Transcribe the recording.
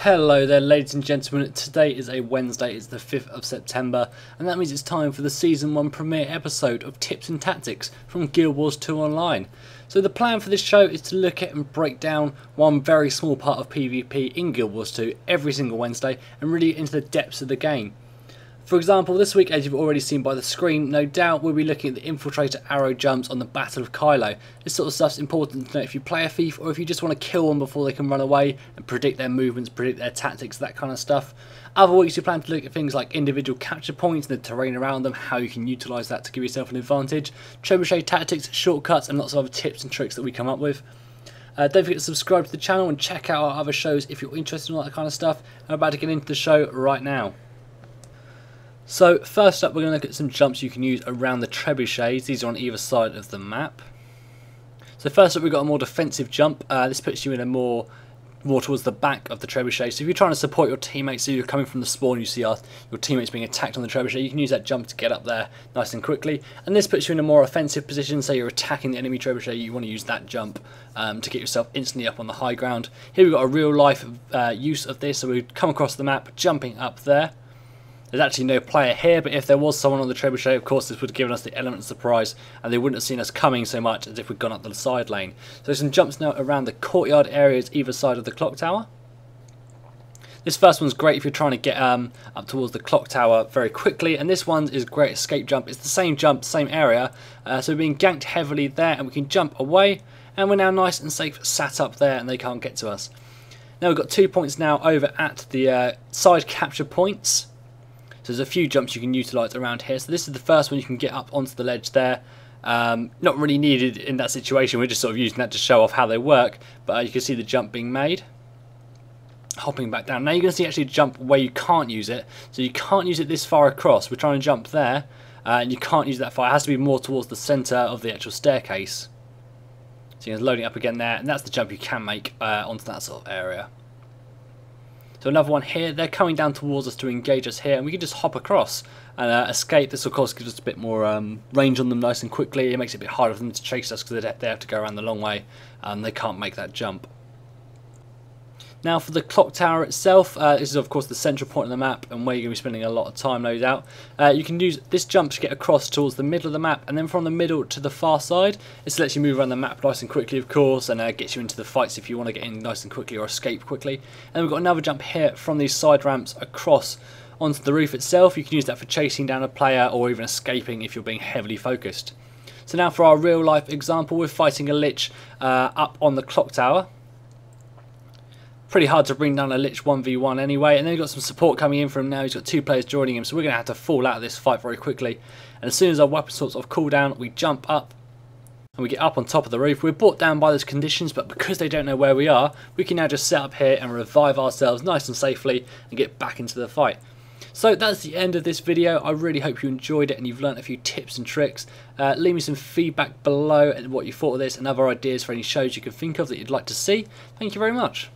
Hello there ladies and gentlemen, today is a Wednesday, it's the 5th of September, and that means it's time for the Season 1 premiere episode of Tips and Tactics from Guild Wars 2 Online. So the plan for this show is to look at and break down one very small part of PvP in Guild Wars 2 every single Wednesday and really into the depths of the game. For example, this week, as you've already seen by the screen, no doubt we'll be looking at the Infiltrator arrow jumps on the Battle of Khylo. This sort of stuff's important to know if you play a thief or if you just want to kill them before they can run away and predict their movements, predict their tactics, that kind of stuff. Other weeks we plan to look at things like individual capture points and the terrain around them, how you can utilise that to give yourself an advantage, trebuchet tactics, shortcuts and lots of other tips and tricks that we come up with. Don't forget to subscribe to the channel and check out our other shows if you're interested in all that kind of stuff. I'm about to get into the show right now. So first up we're going to look at some jumps you can use around the trebuchets. These are on either side of the map. So first up we've got a more defensive jump. This puts you in a more towards the back of the trebuchet. So if you're trying to support your teammates, so you're coming from the spawn, you see your teammates being attacked on the trebuchet, you can use that jump to get up there nice and quickly. And this puts you in a more offensive position, so you're attacking the enemy trebuchet, you want to use that jump to get yourself instantly up on the high ground. Here we've got a real life use of this, so we come across the map jumping up there. There's actually no player here, but if there was someone on the trebuchet, of course this would have given us the element of surprise and they wouldn't have seen us coming so much as if we'd gone up the side lane. So some jumps now around the courtyard areas either side of the clock tower. This first one's great if you're trying to get up towards the clock tower very quickly, and this one is great escape jump. It's the same jump, same area, so we're being ganked heavily there and we can jump away and we're now nice and safe sat up there and they can't get to us. Now we've got 2 points now over at the side capture points. So there's a few jumps you can utilise around here. So this is the first one, you can get up onto the ledge there. Not really needed in that situation, we're just sort of using that to show off how they work. But you can see the jump being made. Hopping back down. Now you're going to see actually a jump where you can't use it. So you can't use it this far across. We're trying to jump there. And you can't use it that far. It has to be more towards the centre of the actual staircase. So you're loading up again there. And that's the jump you can make onto that sort of area. So another one here, they're coming down towards us to engage us here, and we can just hop across and escape. This of course gives us a bit more range on them nice and quickly. It makes it a bit harder for them to chase us because they have to go around the long way and they can't make that jump. Now for the clock tower itself, this is of course the central point of the map and where you're going to be spending a lot of time no doubt. You can use this jump to get across towards the middle of the map, and then from the middle to the far side, this lets you move around the map nice and quickly of course, and gets you into the fights if you want to get in nice and quickly or escape quickly. And we've got another jump here from these side ramps across onto the roof itself. You can use that for chasing down a player or even escaping if you're being heavily focused. So now for our real life example, we're fighting a lich up on the clock tower. Pretty hard to bring down a lich 1v1 anyway, and then we've got some support coming in from him now. He's got 2 players joining him, so we're going to have to fall out of this fight very quickly. And as soon as our weapon sorts of cool down, we jump up and we get up on top of the roof. We're brought down by those conditions, but because they don't know where we are, we can now just sit up here and revive ourselves nice and safely and get back into the fight. So that's the end of this video. I really hope you enjoyed it and you've learnt a few tips and tricks. Leave me some feedback below and what you thought of this and other ideas for any shows you can think of that you'd like to see. Thank you very much.